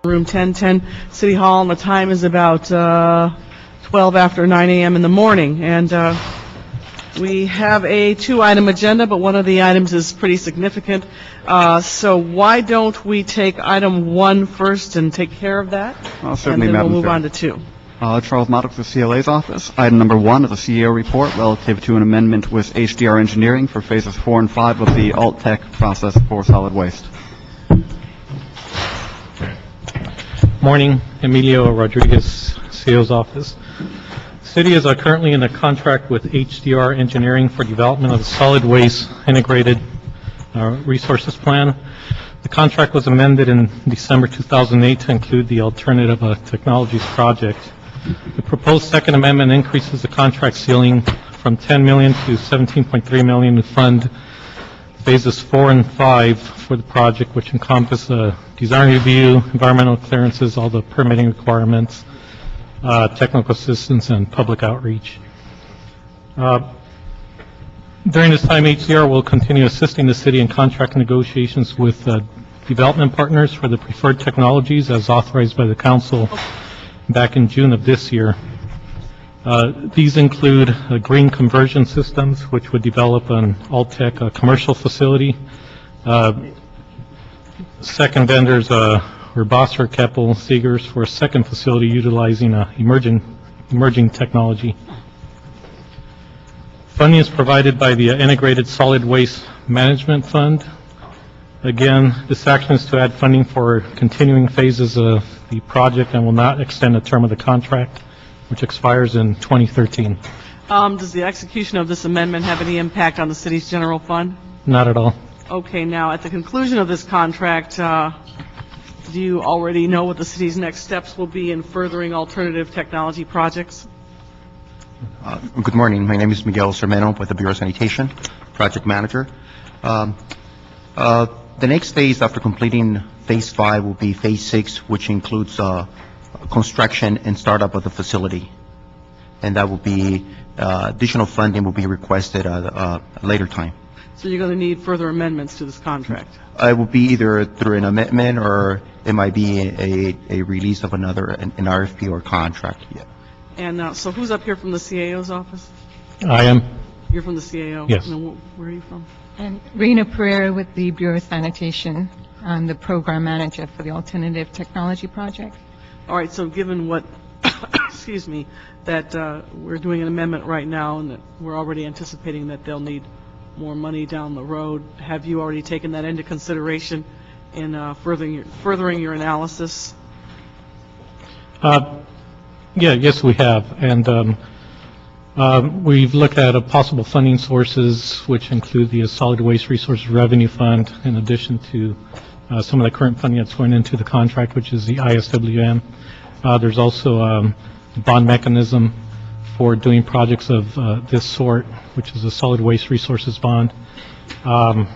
Room 1010, City Hall, and the time is about 12 after 9 a.m. in the morning. And we have a two-item agenda, but one of the items is pretty significant. So why don't we take item 1 first and take care of that? Certainly, and then Madam we'll move Chair. on to 2. Charles Maddox of CLA's office. Item number 1 is a CEO report relative to an amendment with HDR Engineering for phases 4 and 5 of the alt-tech process for solid waste. Morning, Emilio Rodriguez, CEO's office. The city is currently in a contract with HDR Engineering for development of a solid waste integrated resources plan. The contract was amended in December 2008 to include the Alternative Technologies project. The proposed second amendment increases the contract ceiling from $10 million to $17.3 million to fund phases 4 and 5 for the project, which encompass design review, environmental clearances, all the permitting requirements, technical assistance, and public outreach. During this time, HDR will continue assisting the city in contract negotiations with development partners for the preferred technologies as authorized by the council back in June of this year. These include green conversion systems, which would develop an alt-tech commercial facility. Second vendors were Bosser, Keppel, Seegers for a second facility utilizing emerging technology. Funding is provided by the Integrated Solid Waste Management Fund. Again, this action is to add funding for continuing phases of the project and will not extend the term of the contract, which expires in 2013. Does the execution of this amendment have any impact on the city's general fund? Not at all. Okay, now at the conclusion of this contract, do you already know what the city's next steps will be in furthering alternative technology projects? Good morning. My name is Miguel Cermeno with the Bureau of Sanitation, project manager. The next phase after completing phase 5 will be phase 6, which includes construction and startup of the facility. And that will be, additional funding will be requested at a later time. So you're going to need further amendments to this contract? It will be either through an amendment or it might be a release of an RFP or contract. Yeah. And so who's up here from the CAO's office? I am. You're from the CAO? Yes. And where are you from? And Rena Pereira with the Bureau of Sanitation. I'm the program manager for the Alternative Technology Project. All right, so given what, excuse me, that we're doing an amendment right now and that we're already anticipating that they'll need more money down the road, have you already taken that into consideration in furthering your analysis? Yes, we have. And we've looked at possible funding sources, which include the Solid Waste Resources Revenue Fund, in addition to some of the current funding that's going into the contract, which is the ISWM. There's also a bond mechanism for doing projects of this sort, which is a Solid Waste Resources Bond. So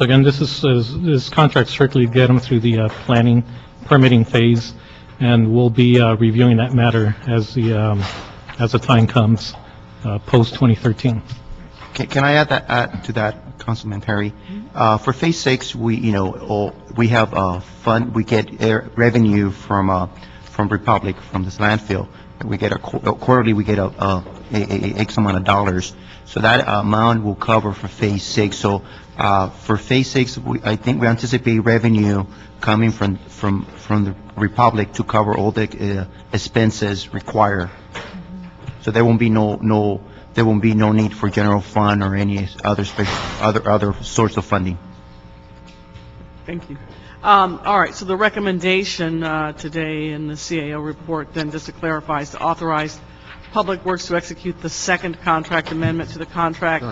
again, this contract strictly get them through the planning, permitting phase, and we'll be reviewing that matter as the time comes, post 2013. Can I add to that, Councilman Perry? For phase 6, we have fund. We get revenue from Republic, from this landfill. We get quarterly. We get a X amount of dollars. So that amount will cover for phase 6. So for phase 6, I think we anticipate revenue coming from the Republic to cover all the expenses required. So there won't be no need for general fund or any other source of funding. Thank you. All right, so the recommendation today in the CAO report, then, just to clarify, is to authorize Public Works to execute the second contract amendment to the contract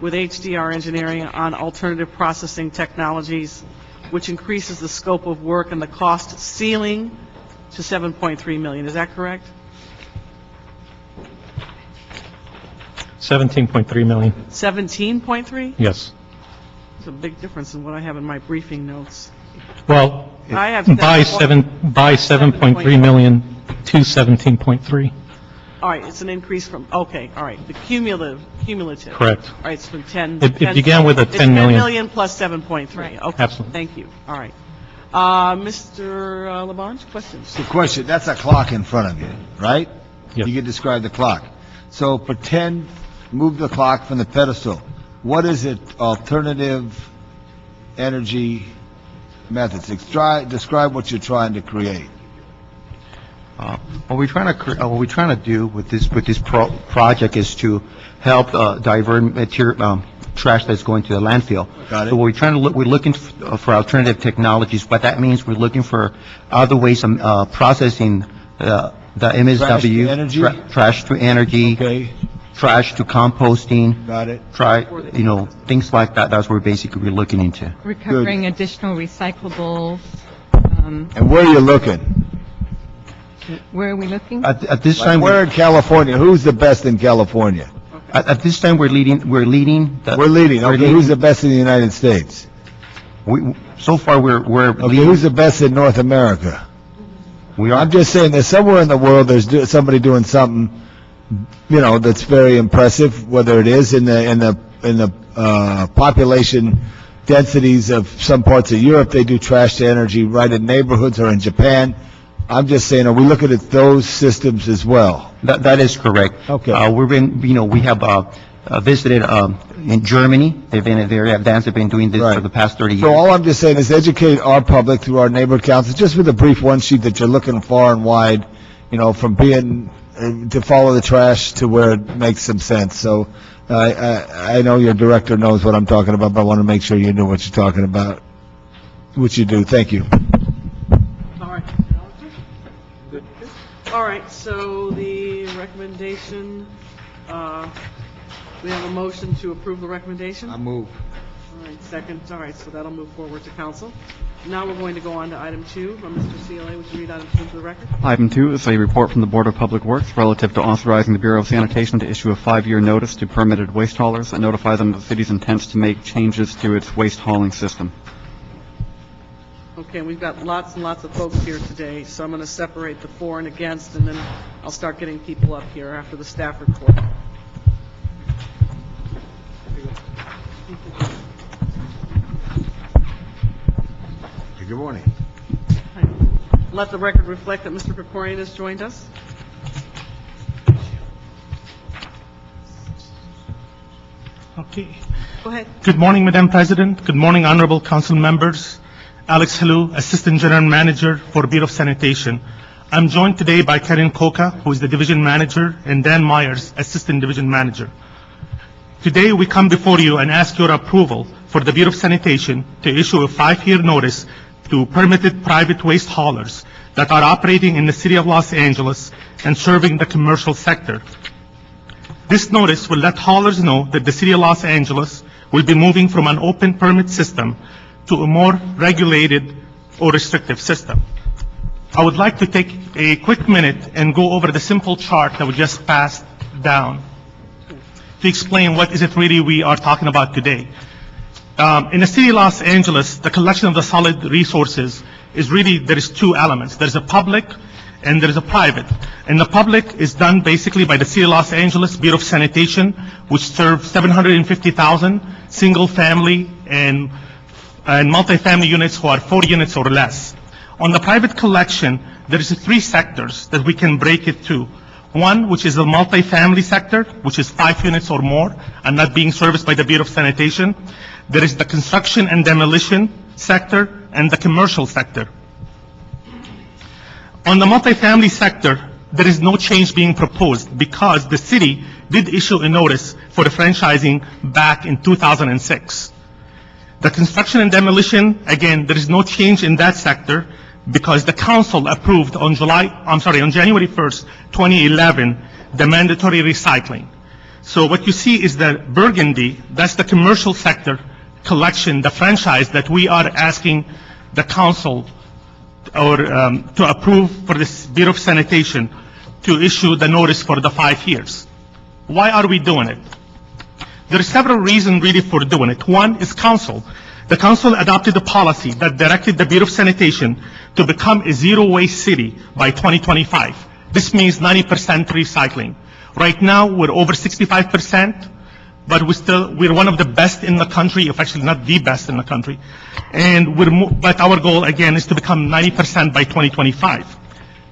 with HDR Engineering on alternative processing technologies, which increases the scope of work and the cost ceiling to $7.3 million. Is that correct? $17.3 million. 17.3? Yes. There's a big difference in what I have in my briefing notes. Well, I have by 7.3 million to 17.3. All right, it's an increase from, okay, all right, the cumulative. Correct. All right, it's from 10. It began with a 10 million. It's 10 million plus 7.3. Right. Okay. Absolutely. Thank you. All right. Mr. Labange, questions? The question, that's a clock in front of you, right? Yes. You can describe the clock. So pretend, move the clock from the pedestal. What is it, alternative energy methods? Describe what you're trying to create. What we're trying to do with this project is to help divert trash that's going to the landfill. Got it. So we're looking for alternative technologies. What that means, we're looking for other ways of processing the MSW. Trash to energy? Trash to energy. Okay, Trash to composting. got it. Things like that. That's what we're looking into. Recovering additional recyclables. And where are you looking? Where are we looking? At this Like time, where in California? Who's the best in California? at this time, we're leading. We're leading. Okay, who's the best in the United States? So far, we're Okay, leading. who's the best in North America? We are. I'm just saying that somewhere in the world, there's somebody doing something, that's very impressive, whether it is in the population densities of some parts of Europe, they do trash to energy right in neighborhoods, or in Japan. I'm just saying, are we looking at those systems as well? That is correct. Okay. We have visited in Germany. They've been very advanced. They've been doing this Right. for the past 30 years. So all I'm just saying is educate our public through our neighborhood councils, just with a brief one sheet that you're looking far and wide, from being, to follow the trash to where it makes some sense. So I know your director knows what I'm talking about, but I want to make sure you know what you're talking about, which you do. Thank you. All right. All right, so the recommendation, we have a motion to approve the recommendation? I move. All right, second, all right, so that'll move forward to council. Now we're going to go on to item 2. Mr. CLA, would you read item 2 into the record? Item 2 is a report from the Board of Public Works relative to authorizing the Bureau of Sanitation to issue a 5-year notice to permitted waste haulers and notify them of the city's intents to make changes to its waste hauling system. Okay, we've got lots and lots of folks here today, so I'm going to separate the for and against, and then I'll start getting people up here after the staff report. Good morning. Let the record reflect that Mr. Krikorian has joined us. Okay. Go ahead. Good morning, Madam President. Good morning, honorable council members. Alex Helou, Assistant General Manager for Bureau of Sanitation. I'm joined today by Karen Koka, who is the Division Manager, and Dan Myers, Assistant Division Manager. Today, we come before you and ask your approval for the Bureau of Sanitation to issue a 5-year notice to permitted private waste haulers that are operating in the city of Los Angeles and serving the commercial sector. This notice will let haulers know that the city of Los Angeles will be moving from an open permit system to a more regulated or restrictive system. I would like to take a quick minute and go over the simple chart that we just passed down to explain what is it really we are talking about today. In the city of Los Angeles, the collection of the solid resources is really, there is 2 elements. There's a public and there's a private. And the public is done basically by the city of Los Angeles Bureau of Sanitation, which serves 750,000 single-family and multifamily units who are 4 units or less. On the private collection, there is 3 sectors that we can break it to. One, which is the multifamily sector, which is 5 units or more and not being serviced by the Bureau of Sanitation. There is the construction and demolition sector and the commercial sector. On the multifamily sector, there is no change being proposed because the city did issue a notice for the franchising back in 2006. The construction and demolition, again, there is no change in that sector because the council approved on January 1st, 2011, the mandatory recycling. So what you see is the burgundy, that's the commercial sector collection, the franchise that we are asking the council or to approve for this Bureau of Sanitation to issue the notice for the 5 years. Why are we doing it? There are several reasons really for doing it. One is council. The council adopted a policy that directed the Bureau of Sanitation to become a zero-waste city by 2025. This means 90% recycling. Right now, we're over 65%. but we're one of the best in the country, if actually not the best in the country. And but our goal, again, is to become 90% by 2025.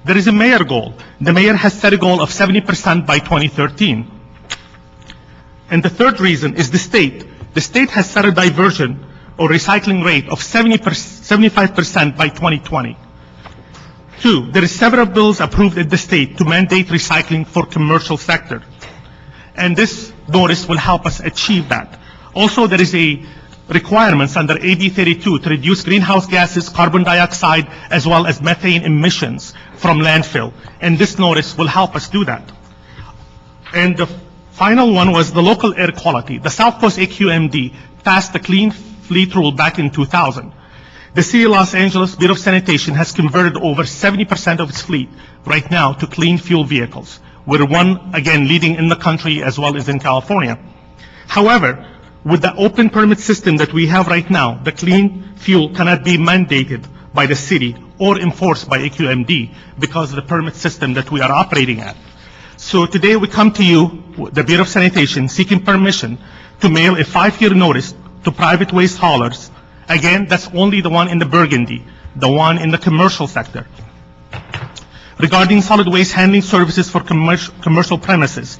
There is a mayor goal. The mayor has set a goal of 70% by 2013. And the third reason is the state. The state has set a diversion or recycling rate of 75% by 2020. Two, there are several bills approved in the state to mandate recycling for commercial sector. And this notice will help us achieve that. Also, there is a requirements under AB 32 to reduce greenhouse gases, carbon dioxide, as well as methane emissions from landfill. And this notice will help us do that. And the final one was the local air quality. The South Coast AQMD passed the Clean Fleet Rule back in 2000. The City of Los Angeles Bureau of Sanitation has converted over 70% of its fleet right now to clean fuel vehicles. We're again, leading in the country as well as in California. However, with the open permit system that we have right now, the clean fuel cannot be mandated by the city or enforced by AQMD because of the permit system that we are operating at. So today we come to you, the Bureau of Sanitation, seeking permission to mail a 5-year notice to private waste haulers. Again, that's only the one in the Burgundy, the one in the commercial sector. Regarding solid waste handling services for commercial premises,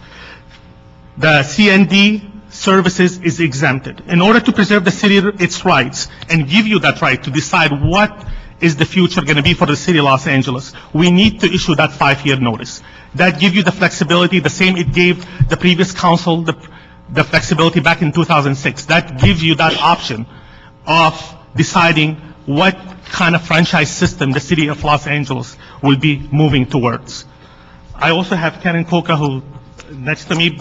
the CND services is exempted. In order to preserve the city its rights and give you that right to decide what is the future going to be for the city of Los Angeles, we need to issue that 5-year notice. That gives you the flexibility, the same it gave the previous council the flexibility back in 2006. That gives you that option of deciding what kind of franchise system the city of Los Angeles will be moving towards. I also have Karen Coca who next to me,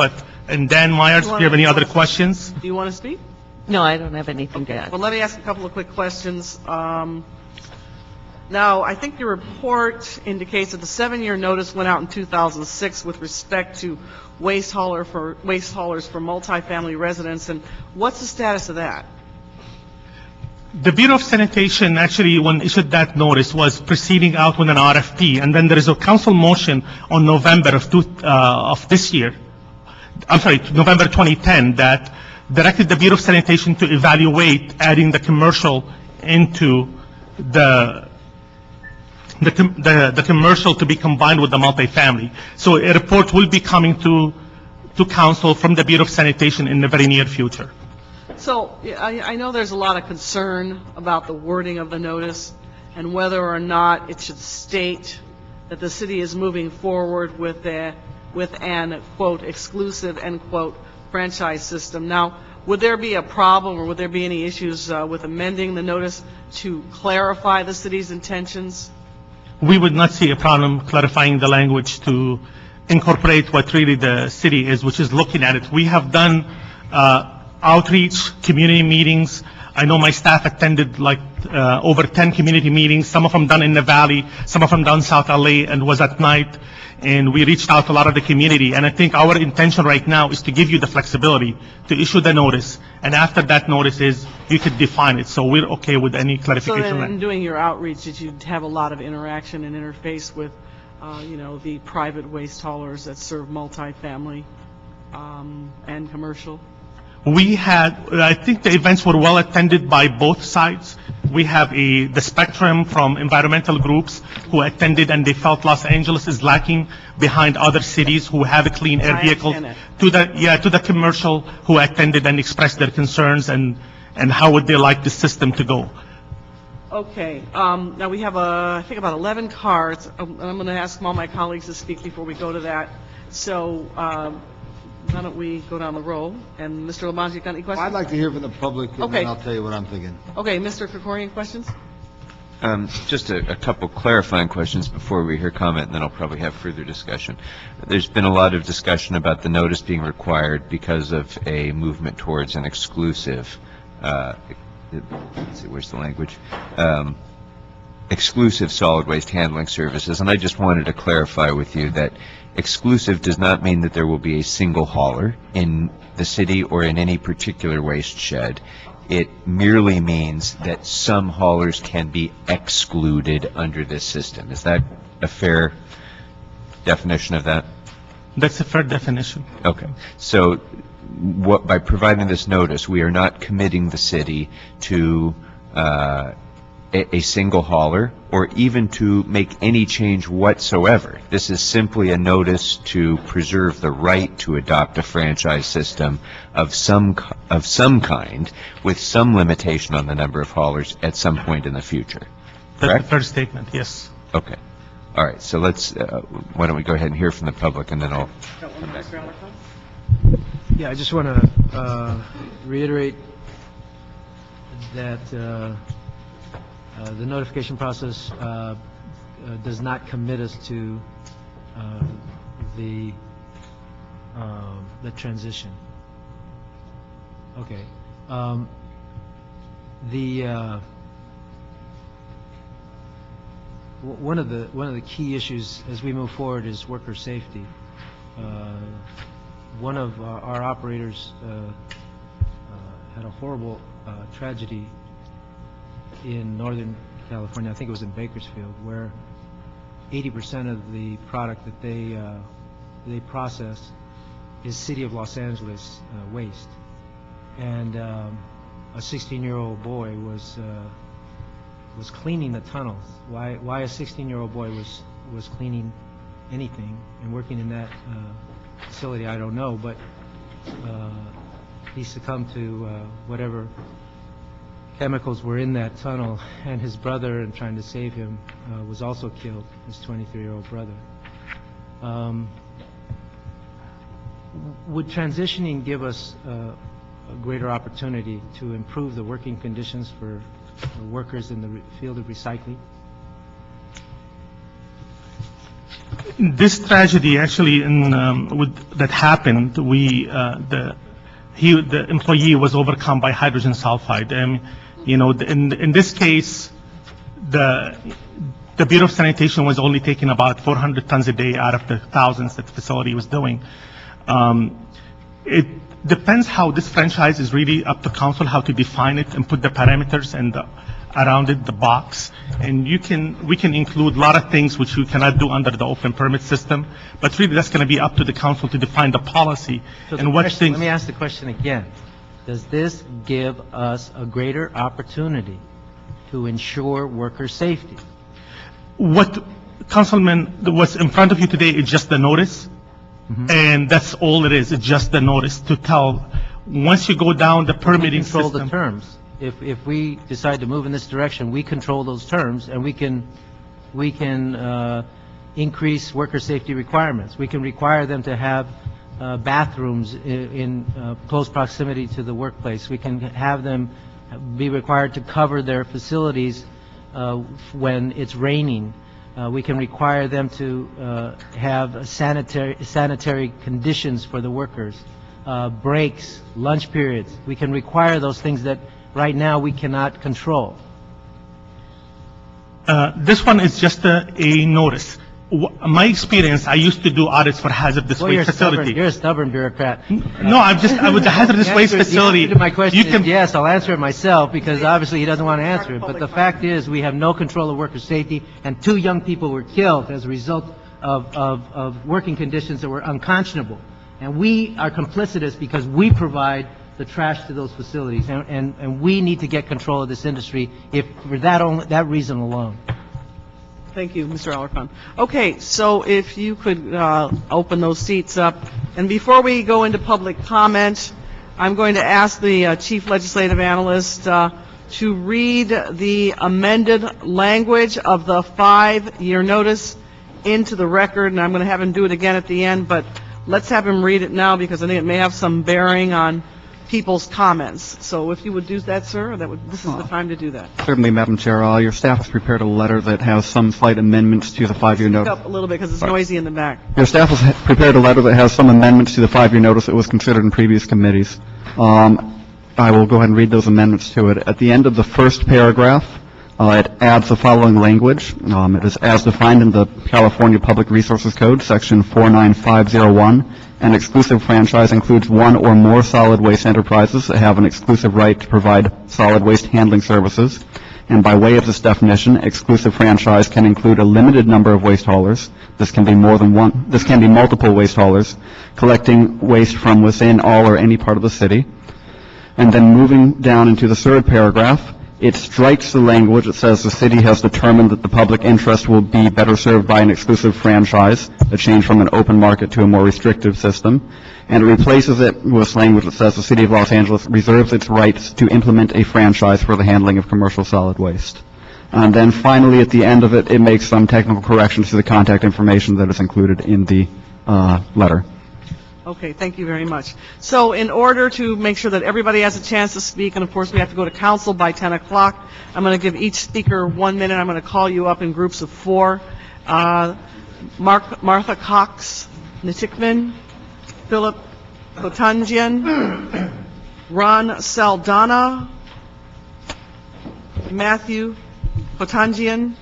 and Dan Myers, do you have any other questions? Do you want to speak? No, I don't have anything to add. Well, let me ask a couple of quick questions. Now, I think your report indicates that the 7-year notice went out in 2006 with respect to waste haulers for multifamily residents, and what's the status of that? The Bureau of Sanitation actually, when issued that notice, was proceeding out with an RFP, and then there is a council motion on November of this year, November 2010, that directed the Bureau of Sanitation to evaluate adding the commercial into the commercial to be combined with the multifamily. So a report will be coming to council from the Bureau of Sanitation in the very near future. So I know there's a lot of concern about the wording of the notice and whether or not it should state that the city is moving forward with an, quote, exclusive, end quote, franchise system. Now, would there be a problem or would there be any issues with amending the notice to clarify the city's intentions? We would not see a problem clarifying the language to incorporate what really the city is, which is looking at it. We have done outreach, community meetings. I know my staff attended over 10 community meetings, some of them done in the Valley, some of them down South LA, and was at night. And we reached out to a lot of the community. And I think our intention right now is to give you the flexibility to issue the notice. And after that notice is, you could define it. So we're okay with any So clarification. then in doing your outreach, did you have a lot of interaction and interface with, the private waste haulers that serve multifamily and commercial? I think the events were well attended by both sides. We have the spectrum from environmental groups who attended and they felt Los Angeles is lacking behind other cities who have a clean air I vehicle. understand To the commercial who attended and expressed their concerns and how would they like the system to go. Okay, now we have, I think about 11 cards. I'm going to ask all my colleagues to speak before we go to that. So, why don't we go down the row? And Mr. Labange, you got any questions? I'd like to hear from the public, and Okay. then I'll tell you what I'm thinking. Okay, Mr. Krikorian, questions? Just a couple clarifying questions before we hear comment, and then I'll probably have further discussion. There's been a lot of discussion about the notice being required because of a movement towards an exclusive, let's see, where's the language? Exclusive solid waste handling services, and I just wanted to clarify with you that exclusive does not mean that there will be a single hauler in the city or in any particular waste shed. It merely means that some haulers can be excluded under this system. Is that a fair definition of that? That's a fair definition. Okay. So by providing this notice, we are not committing the city to a single hauler or even to make any change whatsoever. This is simply a notice to preserve the right to adopt a franchise system of some kind with some limitation on the number of haulers at some point in the future. That's Correct? the first statement, yes. Okay. All right. So let's, why don't we go ahead and hear from the public, and then I'll come back. Yeah, I just want to reiterate that the notification process does not commit us to the transition. Okay. One of the key issues as we move forward is worker safety. One of our operators had a horrible tragedy in Northern California. I think it was in Bakersfield, where 80% of the product that they process is City of Los Angeles waste, and a 16-year-old boy was cleaning the tunnels. Why a 16-year-old boy was cleaning anything and working in that facility, I don't know, but he succumbed to whatever chemicals were in that tunnel, and his brother, in trying to save him, was also killed, his 23-year-old brother. Would transitioning give us a greater opportunity to improve the working conditions for workers in the field of recycling? This tragedy actually that happened, the employee was overcome by hydrogen sulfide. In this case, the Bureau of Sanitation was only taking about 400 tons a day out of the thousands that the facility was doing. It depends how this franchise is really up to council, how to define it and put the parameters and around it, the box. And we can include a lot of things which you cannot do under the open permit system, but really that's going to be up to the council to define the policy and what things. Let me ask the question again. Does this give us a greater opportunity to ensure worker safety? What, Councilman, what's in front of you today is just the notice, and that's all it is. It's just the notice to tell, once you go down the permitting system. We control the terms. If we decide to move in this direction, we control those terms, and we can increase worker safety requirements. We can require them to have bathrooms in close proximity to the workplace. We can have them be required to cover their facilities when it's raining. We can require them to have sanitary conditions for the workers, breaks, lunch periods. We can require those things that right now we cannot control. This one is just a notice. My experience, I used to do audits for hazardous waste facility. You're a stubborn bureaucrat. No, with the hazardous waste facility. My question is yes, I'll answer it myself, because obviously he doesn't want to answer it. But the fact is, we have no control of worker safety, and 2 young people were killed as a result of working conditions that were unconscionable. And we are complicitous because we provide the trash to those facilities, and we need to get control of this industry for that reason alone. Thank you, Mr. Alarcon. Okay, so if you could open those seats up. And before we go into public comment, I'm going to ask the Chief Legislative Analyst to read the amended language of the 5-year notice into the record, and I'm going to have him do it again at the end, but let's have him read it now because I think it may have some bearing on people's comments. So if you would do that, sir, this is the time to do that. Certainly, Madam Chair. Your staff has prepared a letter that has some slight amendments to the 5-year Speak notice. up a little bit because it's noisy in the back. Your staff has prepared a letter that has some amendments to the 5-year notice that was considered in previous committees. I will go ahead and read those amendments to it. At the end of the first paragraph, it adds the following language. It is as defined in the California Public Resources Code, Section 49501. An exclusive franchise includes one or more solid waste enterprises that have an exclusive right to provide solid waste handling services. And by way of this definition, exclusive franchise can include a limited number of waste haulers. This can be multiple waste haulers collecting waste from within all or any part of the city. And then moving down into the third paragraph, it strikes the language that says the city has determined that the public interest will be better served by an exclusive franchise, a change from an open market to a more restrictive system, and it replaces it with language that says the city of Los Angeles reserves its rights to implement a franchise for the handling of commercial solid waste. And then finally, at the end of it, it makes some technical corrections to the contact information that is included in the letter. Okay, thank you very much. So in order to make sure that everybody has a chance to speak, and of course we have to go to council by 10 o'clock, I'm going to give each speaker 1 minute. I'm going to call you up in groups of 4. Martha Cox, Nitikman, Philip Kotanjian, Ron Saldana, Matthew Kotanjian,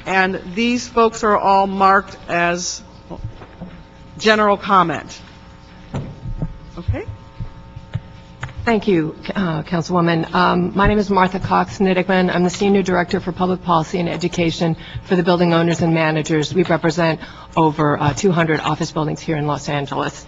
and these folks are all marked as general comment. Okay? Thank you, Councilwoman. My name is Martha Cox Nidigman. I'm the Senior Director for Public Policy and Education for the building owners and managers. We represent over 200 office buildings here in Los Angeles.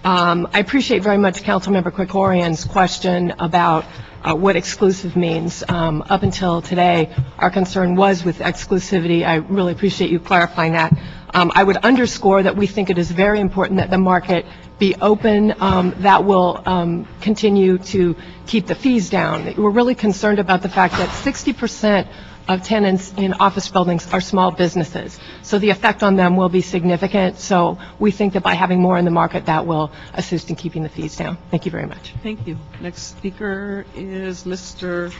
I appreciate very much Councilmember Krikorian's question about what exclusive means. Up until today, our concern was with exclusivity. I really appreciate you clarifying that. I would underscore that we think it is very important that the market be open. That will continue to keep the fees down. We're really concerned about the fact that 60% of tenants in office buildings are small businesses. So the effect on them will be significant. So we think that by having more in the market, that will assist in keeping the fees down. Thank you very much. Thank you. Next speaker is Mr.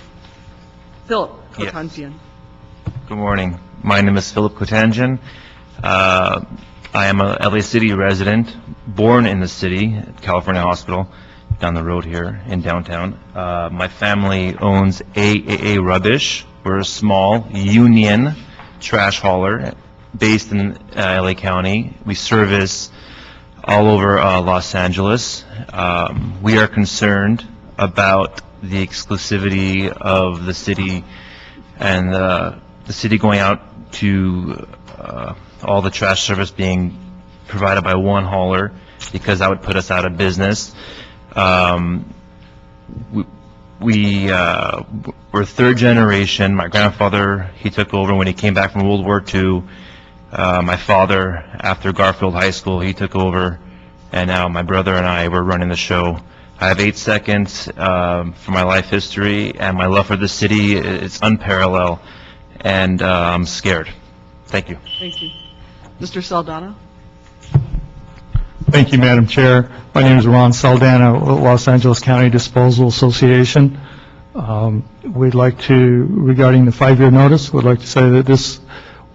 Philip Kotanjian. Good morning. My name is Philip Kotanjian. I am a LA City resident, born in the city, at California Hospital, down the road here in downtown. My family owns AAA Rubbish. We're a small union trash hauler based in LA County. We service all over Los Angeles. We are concerned about the exclusivity of the city and the city going out to all the trash service being provided by one hauler, because that would put us out of business. We're third generation. My grandfather, he took over when he came back from World War II. My father, after Garfield High School, he took over, and now my brother and I, we're running the show. I have 8 seconds for my life history, and my love for the city, it's unparalleled, and I'm scared. Thank you. Thank you. Mr. Saldana? Thank you, Madam Chair. My name is Ron Saldana, Los Angeles County Disposal Association. We'd like to, regarding the 5-year notice, would like to say that this,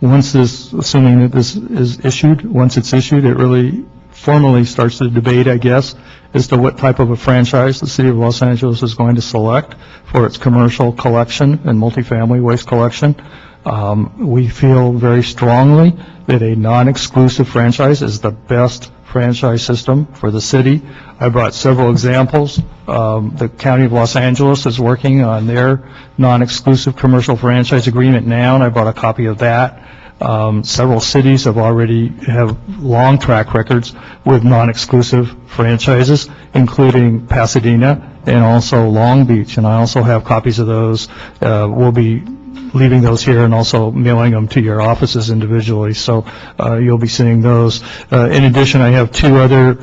assuming that this is issued, once it's issued, it really formally starts the debate, I guess, as to what type of a franchise the City of Los Angeles is going to select for its commercial collection and multifamily waste collection. We feel very strongly that a non-exclusive franchise is the best franchise system for the city. I brought several examples. The County of Los Angeles is working on their non-exclusive commercial franchise agreement now, and I brought a copy of that. Several cities have long track records with non-exclusive franchises, including Pasadena and also Long Beach, and I also have copies of those. We'll be leaving those here and also mailing them to your offices individually, so you'll be seeing those. In addition, I have 2 other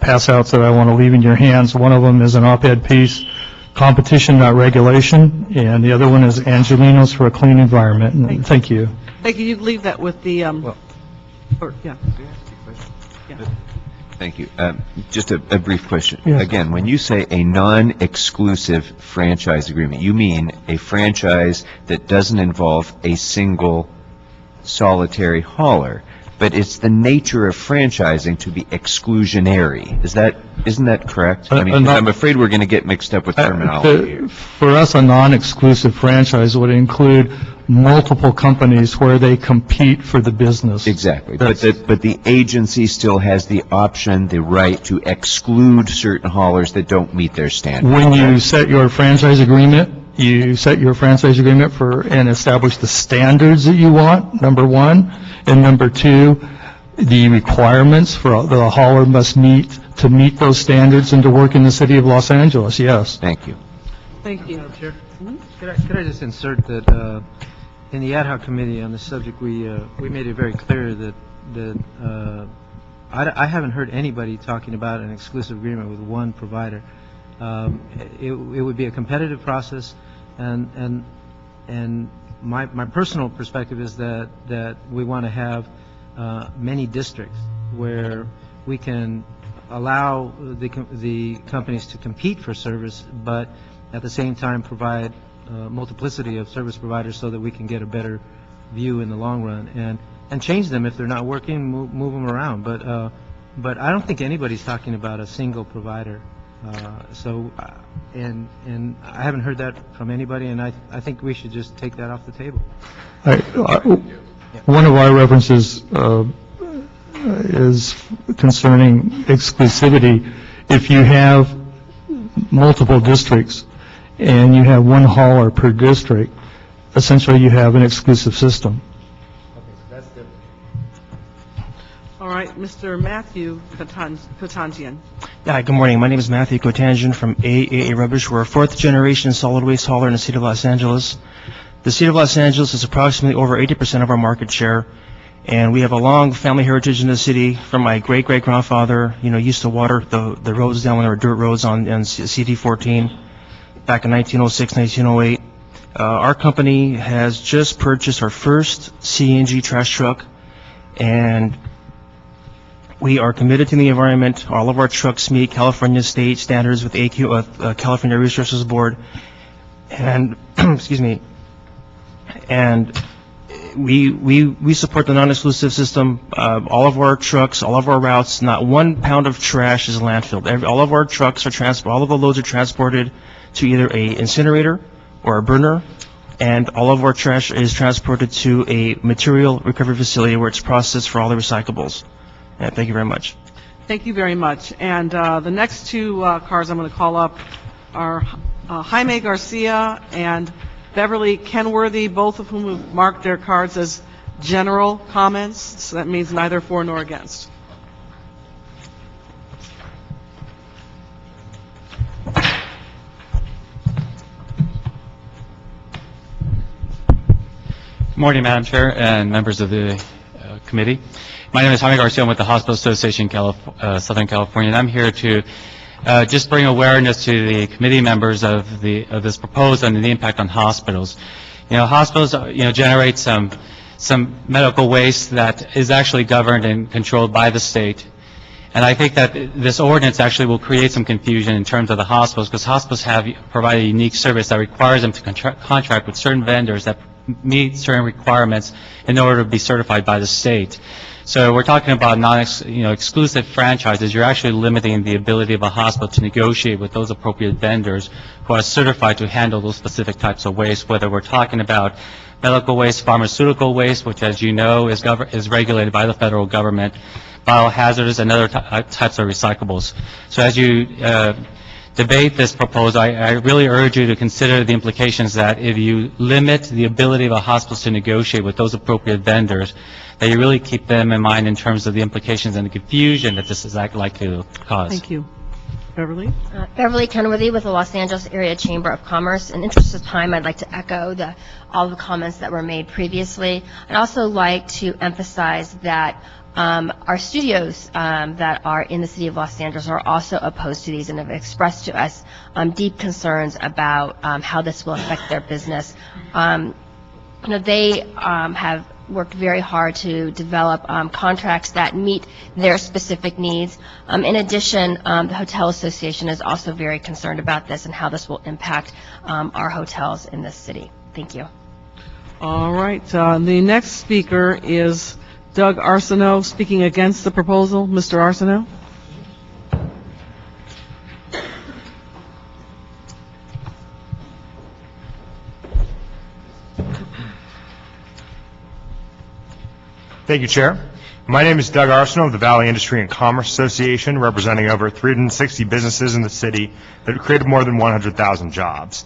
pass-outs that I want to leave in your hands. One of them is an op-ed piece, Competition Not Regulation, and the other one is Angelinos for a Clean Environment. And thank you. Thank you. You can leave that with the, yeah. Thank you. Just a brief question. Yes. Again, when you say a non-exclusive franchise agreement, you mean a franchise that doesn't involve a single solitary hauler, but it's the nature of franchising to be exclusionary. Isn't that correct? I mean, 'cause I'm afraid we're going to get mixed up with terminology here. For us, a non-exclusive franchise would include multiple companies where they compete for the business. Exactly. But the agency still has the option, the right to exclude certain haulers that don't meet their standards. When you set your franchise agreement, you set your franchise agreement and establish the standards that you want, number one, and number two, the requirements for the hauler must meet to meet those standards and to work in the city of Los Angeles, yes. Thank you. Thank you. Madam Chair, could I just insert that in the ad hoc committee on this subject, we made it very clear that I haven't heard anybody talking about an exclusive agreement with one provider. It would be a competitive process, and my personal perspective is that we want to have many districts where we can allow the companies to compete for service, but at the same time provide multiplicity of service providers so that we can get a better view in the long run and change them if they're not working, move them around. But I don't think anybody's talking about a single provider. And I haven't heard that from anybody, and I think we should just take that off the table. One of our references is concerning exclusivity. If you have multiple districts and you have one hauler per district, essentially you have an exclusive system. All right, Mr. Matthew Kotanjian. Hi, good morning. My name is Matthew Kotanjian from AAA Rubbish. We're a fourth-generation solid waste hauler in the city of Los Angeles. The city of Los Angeles is approximately over 80% of our market share, and we have a long family heritage in the city from my great-great-grandfather, used to water the roads down when there were dirt roads on CD14 back in 1906, 1908. Our company has just purchased our first CNG trash truck, and we are committed to the environment. All of our trucks meet California state standards with California Resources Board, and excuse me. And we support the non-exclusive system. All of our trucks, all of our routes, not 1 pound of trash is landfilled. All of our trucks are all of the loads are transported to either a incinerator or a burner, and all of our trash is transported to a material recovery facility where it's processed for all the recyclables. Thank you very much. Thank you very much. And the next two cars I'm going to call up are Jaime Garcia and Beverly Kenworthy, both of whom have marked their cards as general comments. So that means neither for nor against. Good morning, Madam Chair and members of the committee. My name is Jaime Garcia. I'm with the Hospital Association Southern California, and I'm here to just bring awareness to the committee members of this proposal and the impact on hospitals. Hospitals generate some medical waste that is actually governed and controlled by the state. And I think that this ordinance actually will create some confusion in terms of the hospitals, because hospitals provide a unique service that requires them to contract with certain vendors that meet certain requirements in order to be certified by the state. So we're talking about exclusive franchises. You're actually limiting the ability of a hospital to negotiate with those appropriate vendors who are certified to handle those specific types of waste, whether we're talking about medical waste, pharmaceutical waste, which, as you know, is regulated by the federal government, biohazardous, and other types of recyclables. So as you debate this proposal, I really urge you to consider the implications that if you limit the ability of a hospital to negotiate with those appropriate vendors, that you really keep them in mind in terms of the implications and the confusion that this is likely to cause. Thank you. Beverly? Beverly Kenworthy with the Los Angeles Area Chamber of Commerce. In interest of time, I'd like to echo all the comments that were made previously. I'd also like to emphasize that our studios that are in the city of Los Angeles are also opposed to these and have expressed to us deep concerns about how this will affect their business. They have worked very hard to develop contracts that meet their specific needs. In addition, the Hotel Association is also very concerned about this and how this will impact our hotels in this city. Thank you. All right. The next speaker is Doug Arsenault, speaking against the proposal. Mr. Arsenault? Thank you, Chair. My name is Doug Arsenault of the Valley Industry and Commerce Association, representing over 360 businesses in the city that have created more than 100,000 jobs.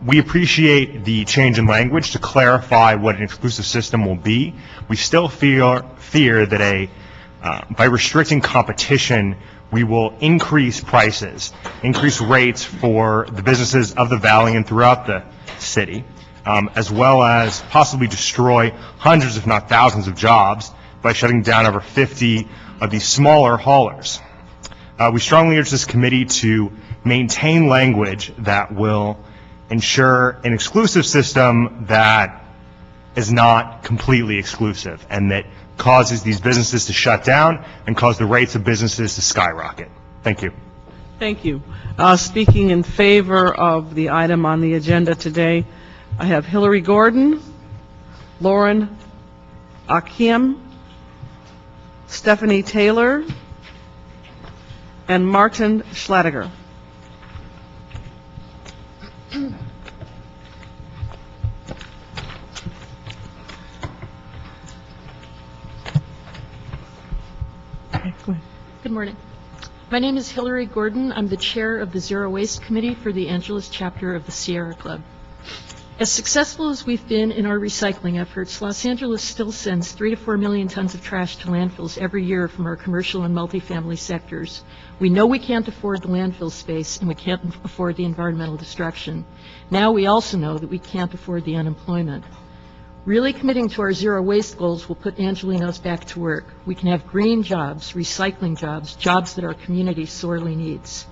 We appreciate the change in language to clarify what an exclusive system will be. We still fear that by restricting competition, we will increase prices, increase rates for the businesses of the valley and throughout the city, as well as possibly destroy hundreds, if not thousands, of jobs by shutting down over 50 of these smaller haulers. We strongly urge this committee to maintain language that will ensure an exclusive system that is not completely exclusive and that causes these businesses to shut down and cause the rates of businesses to skyrocket. Thank you. Thank you. Speaking in favor of the item on the agenda today, I have Hillary Gordon, Lauren Akim, Stephanie Taylor, and Martin Schladiger. Good morning. My name is Hillary Gordon. I'm the chair of the Zero Waste Committee for the Angeles chapter of the Sierra Club. As successful as we've been in our recycling efforts, Los Angeles still sends 3 to 4 million tons of trash to landfills every year from our commercial and multifamily sectors. We know we can't afford the landfill space and we can't afford the environmental destruction. Now we also know that we can't afford the unemployment. Really committing to our zero waste goals will put Angelenos back to work. We can have green jobs, recycling jobs, jobs that our community sorely needs.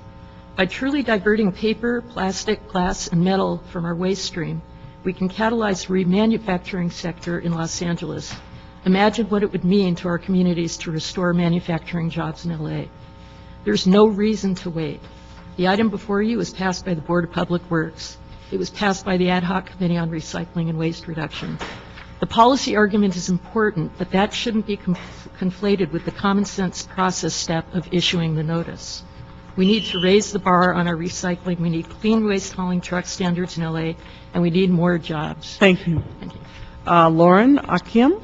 By truly diverting paper, plastic, glass, and metal from our waste stream, we can catalyze the remanufacturing sector in Los Angeles. Imagine what it would mean to our communities to restore manufacturing jobs in LA. There's no reason to wait. The item before you was passed by the Board of Public Works. It was passed by the Ad Hoc Committee on Recycling and Waste Reduction. The policy argument is important, but that shouldn't be conflated with the common sense process step of issuing the notice. We need to raise the bar on our recycling. We need clean waste hauling truck standards in LA, and we need more jobs. Thank you. Thank you. Lauren Akim.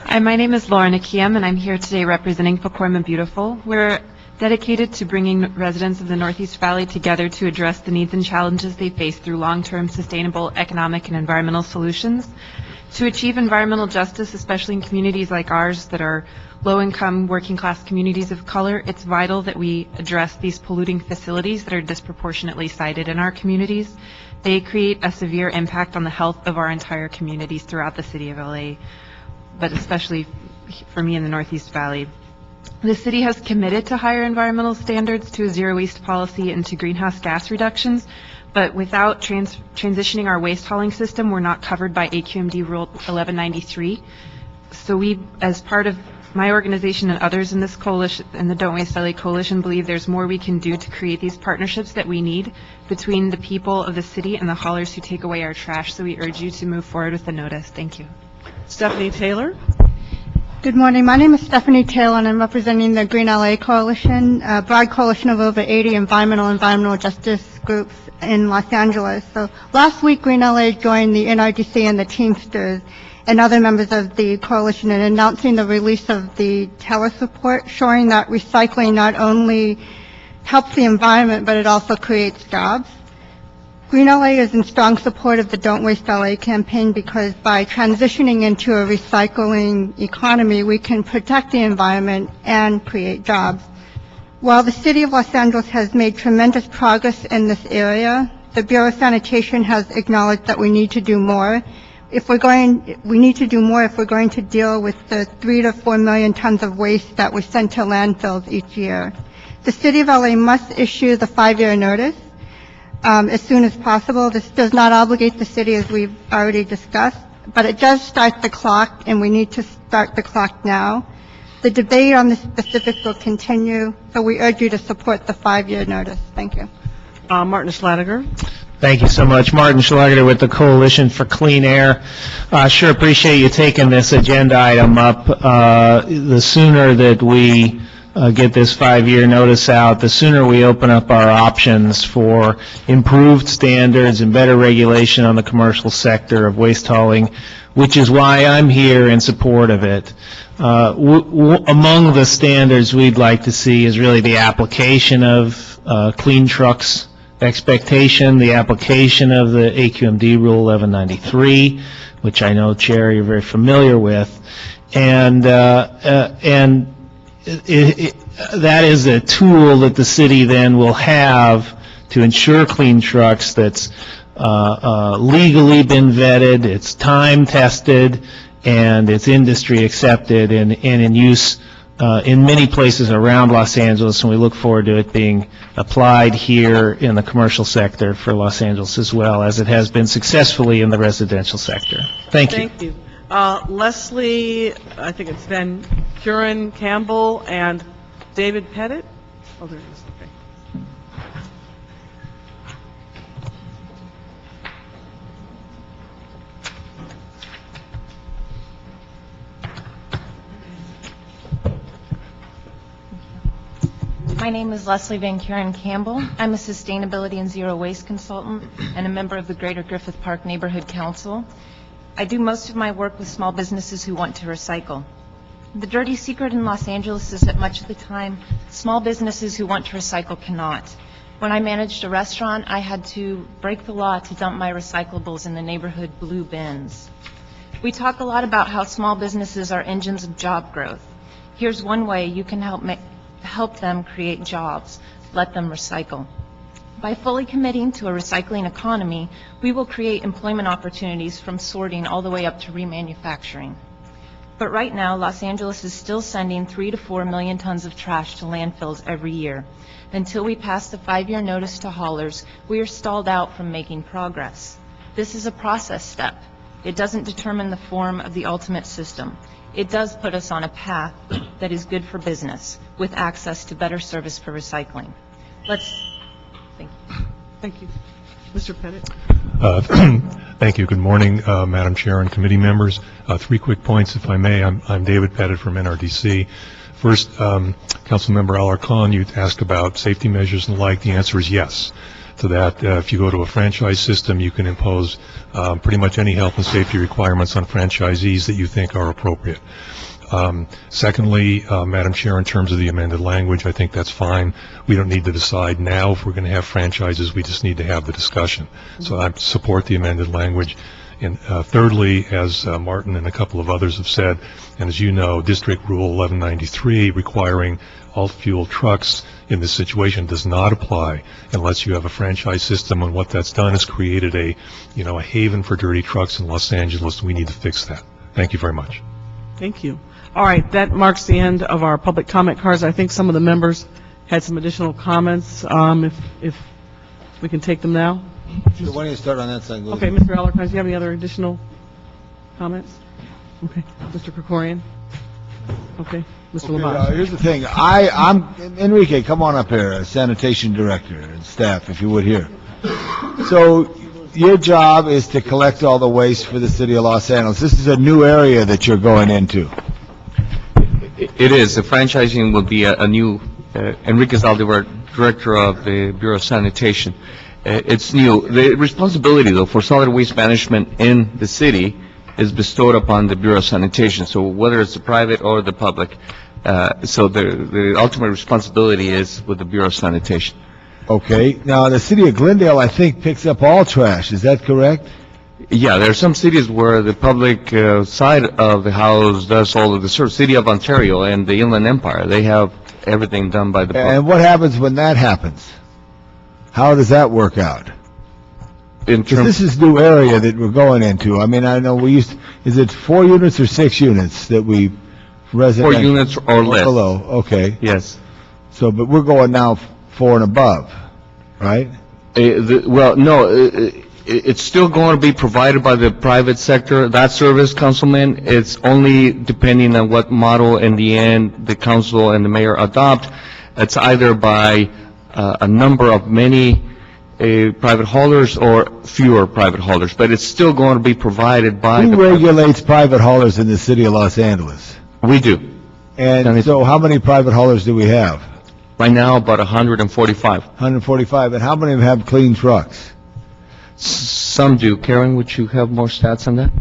Hi, my name is Lauren Akim, and I'm here today representing Pacoima Beautiful. We're dedicated to bringing residents of the Northeast Valley together to address the needs and challenges they face through long-term sustainable economic and environmental solutions. To achieve environmental justice, especially in communities like ours that are low-income, working-class communities of color, it's vital that we address these polluting facilities that are disproportionately sited in our communities. They create a severe impact on the health of our entire communities throughout the city of LA, but especially for me in the Northeast Valley. The city has committed to higher environmental standards, to a zero waste policy, and to greenhouse gas reductions, but without transitioning our waste hauling system, we're not covered by AQMD Rule 1193. So we, as part of my organization and others in this coalition, and the Don't Waste LA Coalition, believe there's more we can do to create these partnerships that we need between the people of the city and the haulers who take away our trash. So we urge you to move forward with the notice. Thank you. Stephanie Taylor. Good morning. My name is Stephanie Taylor, and I'm representing the Green LA Coalition, a broad coalition of over 80 environmental justice groups in Los Angeles. So last week, Green LA joined the NRDC and the Teamsters and other members of the coalition in announcing the release of the Telus report, showing that recycling not only helps the environment, but it also creates jobs. Green LA is in strong support of the Don't Waste LA campaign because by transitioning into a recycling economy, we can protect the environment and create jobs. While the City of Los Angeles has made tremendous progress in this area, the Bureau of Sanitation has acknowledged that we need to do more. We need to do more if we're going to deal with the 3 to 4 million tons of waste that we send to landfills each year. The City of LA must issue the 5-year notice as soon as possible. This does not obligate the city, as we've already discussed, but it does start the clock, and we need to start the clock now. The debate on the specifics will continue, so we urge you to support the 5-year notice. Thank you. Martin Schladiger. Thank you so much. Martin Schladiger with the Coalition for Clean Air. I sure appreciate you taking this agenda item up. The sooner that we get this 5-year notice out, the sooner we open up our options for improved standards and better regulation on the commercial sector of waste hauling, which is why I'm here in support of it. Among the standards we'd like to see is really the application of clean trucks expectation, the application of the AQMD Rule 1193, which I know, Chair, you're very familiar with, and that is a tool that the city then will have to ensure clean trucks that's legally been vetted, it's time-tested, and it's industry accepted and in use in many places around Los Angeles, and we look forward to it being applied here in the commercial sector for Los Angeles as well, as it has been successfully in the residential sector. Thank you. Thank you. Leslie, I think it's Van Kuren Campbell and David Pettit? Oh, there it is, okay. My name is Leslie Van Kuren Campbell. I'm a sustainability and zero waste consultant and a member of the Greater Griffith Park Neighborhood Council. I do most of my work with small businesses who want to recycle. The dirty secret in Los Angeles is that much of the time, small businesses who want to recycle cannot. When I managed a restaurant, I had to break the law to dump my recyclables in the neighborhood blue bins. We talk a lot about how small businesses are engines of job growth. Here's one way you can help them create jobs. Let them recycle. By fully committing to a recycling economy, we will create employment opportunities from sorting all the way up to remanufacturing. But right now, Los Angeles is still sending 3 to 4 million tons of trash to landfills every year. Until we pass the 5-year notice to haulers, we are stalled out from making progress. This is a process step. It doesn't determine the form of the ultimate system. It does put us on a path that is good for business, with access to better service for recycling. Thank you. Thank you. Mr. Pettit? Thank you. Good morning, Madam Chair and committee members. 3 quick points, if I may. I'm David Pettit from NRDC. First, Councilmember Alarcon, you asked about safety measures and the like. The answer is yes to that. If you go to a franchise system, you can impose pretty much any health and safety requirements on franchisees that you think are appropriate. Secondly, Madam Chair, in terms of the amended language, I think that's fine. We don't need to decide now if we're going to have franchises. We just need to have the discussion. So I support the amended language. And thirdly, as Martin and a couple of others have said, and as you know, District Rule 1193 requiring all fuel trucks in this situation does not apply unless you have a franchise system, and what that's done is created a haven for dirty trucks in Los Angeles. We need to fix that. Thank you very much. Thank you. All right, that marks the end of our public comment cards. I think some of the members had some additional comments. If we can take them now. So why don't you start on that side? Okay, Mr. Alarcon, do you have any other additional comments? Okay, Mr. Krikorian? Okay, Mr. Labange? Here's the thing. I'm Enrique, come on up here, sanitation director and staff, if you would here. So your job is to collect all the waste for the city of Los Angeles. This is a new area that you're going into. It is. The franchising will be a new, Enrique Zaldivar, director of the Bureau of Sanitation. It's new. The responsibility, though, for solid waste management in the city is bestowed upon the Bureau of Sanitation. So whether it's the private or the public, so the ultimate responsibility is with the Bureau of Sanitation. Okay. Now, the city of Glendale, I think, picks up all trash. Is that correct? Yeah, there are some cities where the public side of the house does all of the service. City of Ontario and the Inland Empire, they have everything done by the public. And what happens when that happens? How does that work out? This is new area that we're going into. I mean, I know is it 4 units or 6 units that we resident? 4 units or less. Below, okay. Yes. So, but we're going now 4 and above, right? It's still going to be provided by the private sector, that service, Councilman. It's only depending on what model in the end the council and the mayor adopt. It's either by a number of many private haulers or fewer private haulers, but it's still going to be provided by Who regulates private haulers in the city of Los Angeles? We do. And so how many private haulers do we have? Right now, about 145. 145. And how many of them have clean trucks? Some do. Karen, would you have more stats on that?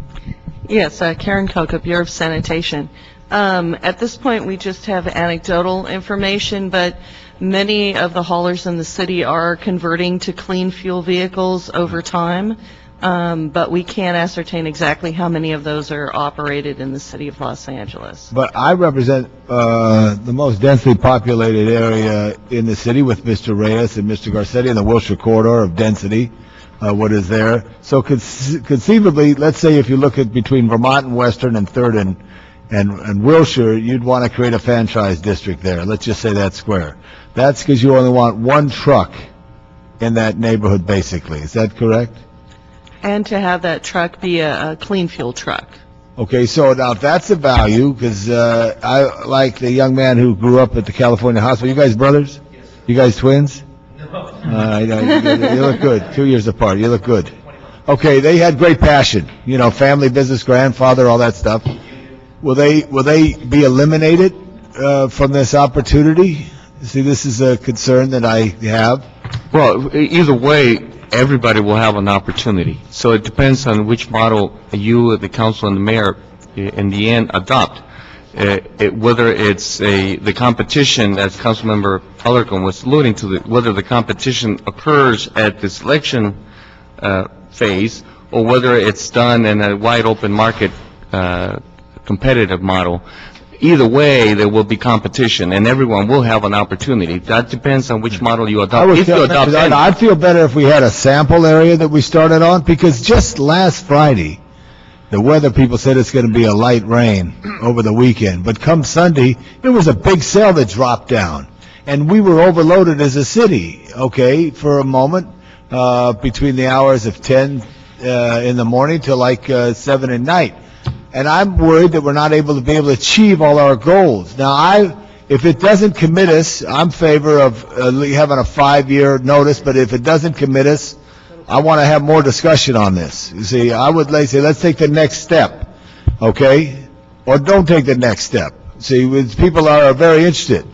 Yes, Karen Coca, Bureau of Sanitation. At this point, we just have anecdotal information, but Many of the haulers in the city are converting to clean fuel vehicles over time, but we can't ascertain exactly how many of those are operated in the city of Los Angeles. But I represent the most densely populated area in the city with Mr. Reyes and Mr. Garcetti in the Wilshire corridor of density, what is there. So conceivably, let's say if you look at between Vermont and Western and Third and Wilshire, you'd want to create a franchise district there. Let's just say that's square. That's because you only want one truck in that neighborhood, basically. Is that correct? And to have that truck be a clean fuel truck. Okay, so now if that's a value, because I like the young man who grew up at the California hospital. You guys brothers? Yes. You guys twins? No. You look good. 2 years apart. You look good. Okay, they had great passion. You know, family business, grandfather, all that stuff. Will they be eliminated from this opportunity? See, this is a concern that I have. Well, either way, everybody will have an opportunity. So it depends on which model you, the council, and the mayor, in the end, adopt. Whether it's the competition, as Councilmember Alarcon was alluding to, whether the competition occurs at the selection phase, or whether it's done in a wide open market competitive model. Either way, there will be competition, and everyone will have an opportunity. That depends on which model you adopt. I'd feel better if we had a sample area that we started on, because just last Friday, the weather people said it's going to be a light rain over the weekend. But come Sunday, there was a big cell that dropped down, and we were overloaded as a city, okay, for a moment, between the hours of 10 in the morning to like 7 at night. And I'm worried that we're not able to achieve all our goals. Now, if it doesn't commit us, I'm in favor of having a 5-year notice, but if it doesn't commit us, I want to have more discussion on this. You see, I would say, let's take the next step, okay? Or don't take the next step. See, people are very interested.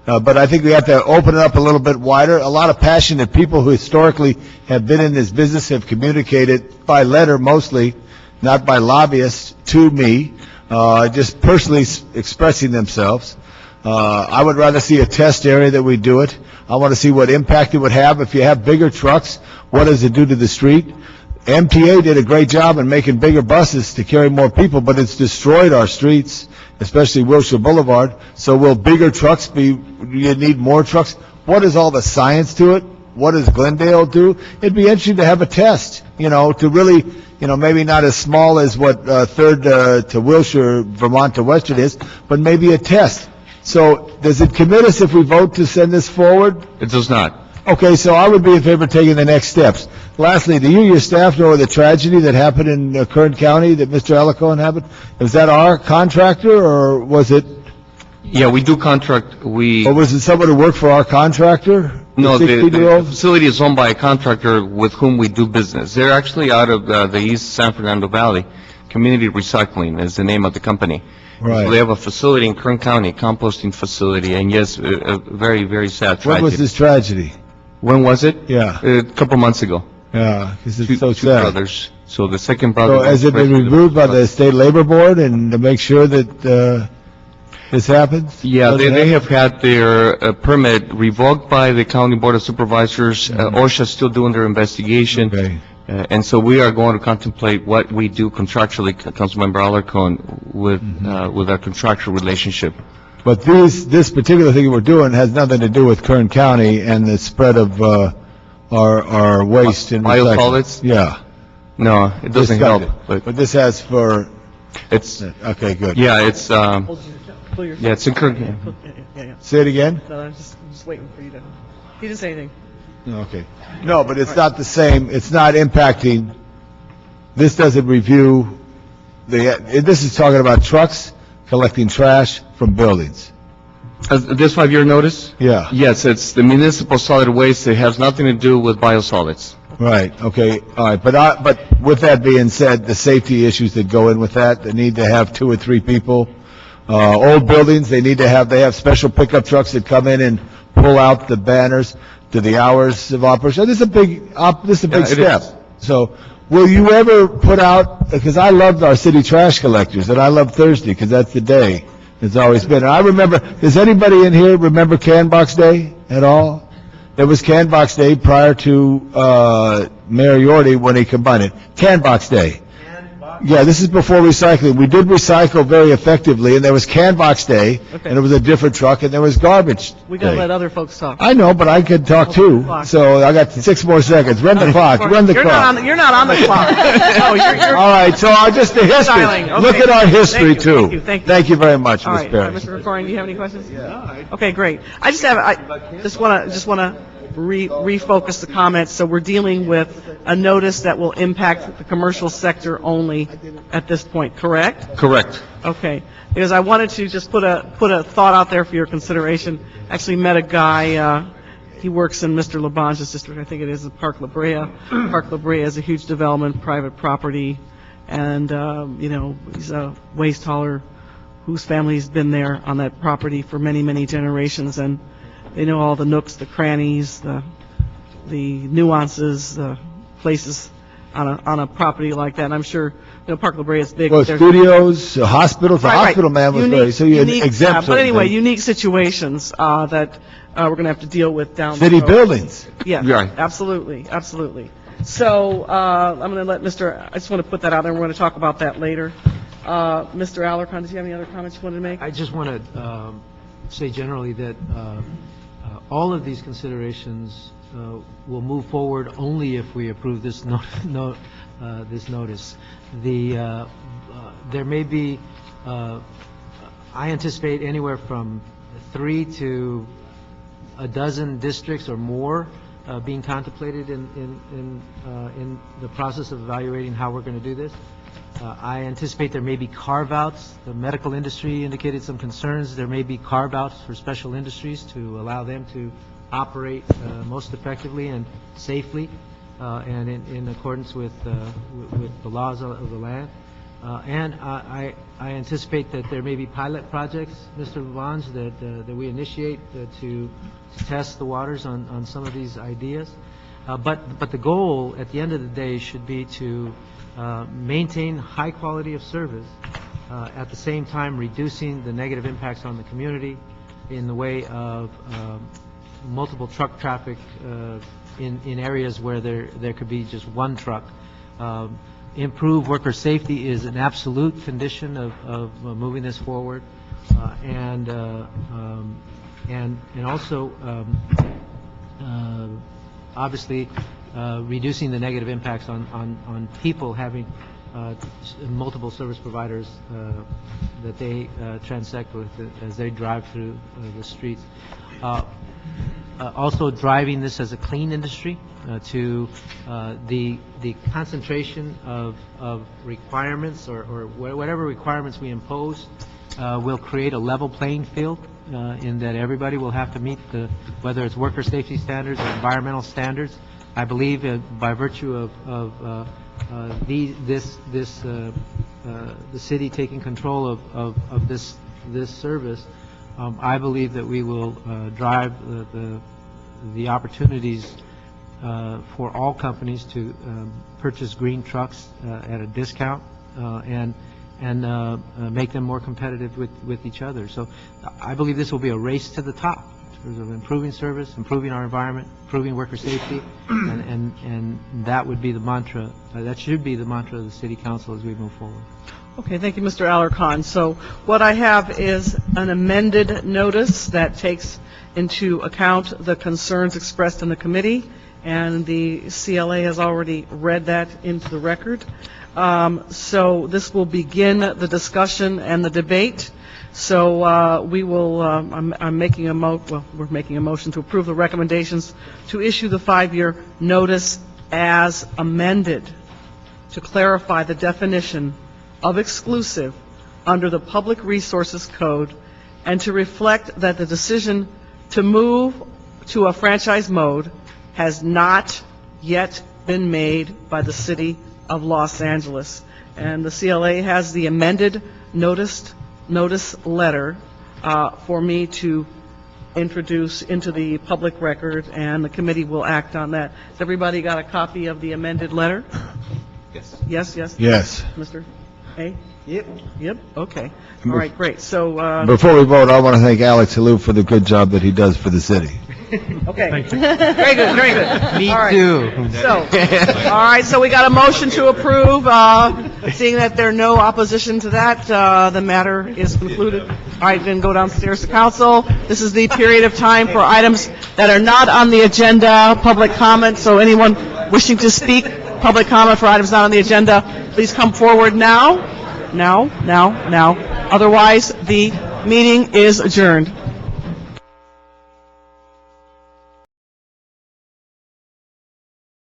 But I think we have to open it up a little bit wider. A lot of passionate people who historically have been in this business have communicated by letter mostly, not by lobbyists, to me, just personally expressing themselves. I would rather see a test area that we do it. I want to see what impact it would have. If you have bigger trucks, what does it do to the street? MTA did a great job in making bigger buses to carry more people, but it's destroyed our streets, especially Wilshire Boulevard. So will bigger trucks you need more trucks? What is all the science to it? What does Glendale do? It'd be interesting to have a test, to really, maybe not as small as what Third to Wilshire, Vermont to Western is, but maybe a test. So does it commit us if we vote to send this forward? It does not. Okay, so I would be in favor of taking the next steps. Lastly, do you or your staff know of the tragedy that happened in Kern County that Mr. Alarcon happened? Was that our contractor, or was it? Yeah, we do contract, Or was it someone who worked for our contractor? No, the facility is owned by a contractor with whom we do business. They're actually out of the East San Fernando Valley. Community Recycling is the name of the company. Right. So they have a facility in Kern County, composting facility, and yes, a very, very sad tragedy. When was this tragedy? When was it? Yeah. A couple months ago. Yeah, because it's so Two sad. brothers. So the second brother. So has it been reviewed by the State Labor Board and to make sure that this happens? Yeah, they have had their permit revoked by the County Board of Supervisors. OSHA is still doing their investigation. Okay. And so we are going to contemplate what we do contractually, Councilmember Alarcon, with our contractual relationship. But this particular thing we're doing has nothing to do with Kern County and the spread of our waste and recycling. Biosolids? Yeah. No, it doesn't help. But this has for. It's okay. Good. Yeah, it's it's in Kern. Yeah. Say it again. No, I'm just waiting for you to. He didn't say anything. Okay. No, but it's not the same. It's not impacting. This doesn't review this is talking about trucks collecting trash from buildings. This 5-year notice? Yeah. Yes, it's the municipal solid waste. It has nothing to do with biosolids. Right. Okay. All right. But with that being said, the safety issues that go in with that, they need to have 2 or 3 people. Old buildings, they have special pickup trucks that come in and pull out the banners to the hours of operation. This is a big step. So will you ever put out, because I love our city trash collectors, and I love Thursday because that's the day It's always been. And I remember, does anybody in here remember Can Box Day at all? There was Can Box Day prior to Mayor Yorty when he combined it. Can Box Day. Yeah, this is before recycling. We did recycle very effectively, and there was Can Box Day, and it was a different truck, and there was Garbage We got to Day. let other folks talk. I know, but I could talk too, so I got 6 more seconds. Run the clock, run the You're clock. not on the clock. Oh, you're All right, so just the history. dialing. Okay. Look at our history, Thank you, too. Thank you. very much, All Ms. right, Perry. Mr. Corcoran, do you have any questions? Yeah. Okay, great. I just want to refocus the comments. So we're dealing with a notice that will impact the commercial sector only at this point, correct? Correct. Okay, because I wanted to just put a thought out there for your consideration. Actually met a guy, he works in Mr. Labange's district, I think it is, in Park La Brea. Park La Brea is a huge development, private property, and, he's a waste hauler whose family's been there on that property for many, many generations, and they know all the nooks, the crannies, the nuances, the places on a property like that. And I'm sure, Park La Brea is big. Well, There's- studios, hospital, the Right, right. hospital man was Unique- very, so you unique- exempt But anyway, certain unique situations that we're going to have to deal with down the road. City buildings. Yeah, Right. absolutely, absolutely. So I'm going to let I just want to put that out there, and we're going to talk about that later. Mr. Alarcon, did you have any other comments you wanted to make? I just want to say generally that all of these considerations will move forward only if we approve this this notice. There may be, I anticipate anywhere from 3 to a dozen districts or more being contemplated in the process of evaluating how we're going to do this. I anticipate there may be carve-outs. The medical industry indicated some concerns. There may be carve-outs for special industries to allow them to operate most effectively and safely and in accordance with the laws of the land. And I anticipate that there may be pilot projects, Mr. Lavange, that we initiate to test the waters on some of these ideas. But the goal at the end of the day should be to maintain high quality of service, at the same time reducing the negative impacts on the community in the way of multiple truck traffic in areas where there could be just one truck. Improve worker safety is an absolute condition of moving this forward, and also obviously reducing the negative impacts on people having multiple service providers that they transect with as they drive through the streets. Also driving this as a clean industry to the concentration of requirements or whatever requirements we impose will create a level playing field in that everybody will have to meet whether it's worker safety standards or environmental standards. I believe by virtue of the city taking control of this service, I believe that we will drive the opportunities for all companies to purchase green trucks at a discount and make them more competitive with each other. So I believe this will be a race to the top in terms of improving service, improving our environment, improving worker safety, and that would be the mantra. That should be the mantra of the City Council as we move forward. Okay, thank you, Mr. Alarcon. So what I have is an amended notice that takes into account the concerns expressed in the committee, and the CLA has already read that into the record. So this will begin the discussion and the debate. So we will, we're making a motion to approve the recommendations to issue the 5-year notice as amended to clarify the definition of exclusive under the Public Resources Code and to reflect that the decision to move to a franchise mode has not yet been made by the City of Los Angeles. And the CLA has the amended notice letter for me to introduce into the public record, and the committee will act on that. Has everybody got a copy of the amended letter? Yes. Yes, yes? Yes. Mr. A? Yep, okay. All right, great. So, Before we vote, I want to thank Alex Halou for the good job that he does for the city. okay. Very good, very good. Me All right. too. So, all right, so we got a motion to approve. Seeing that there are no opposition to that, the matter is concluded. All right, then go downstairs to council. This is the period of time for items that are not on the agenda, public comment. So anyone wishing to speak, public comment for items not on the agenda, please come forward now. Now. Otherwise, the meeting is adjourned.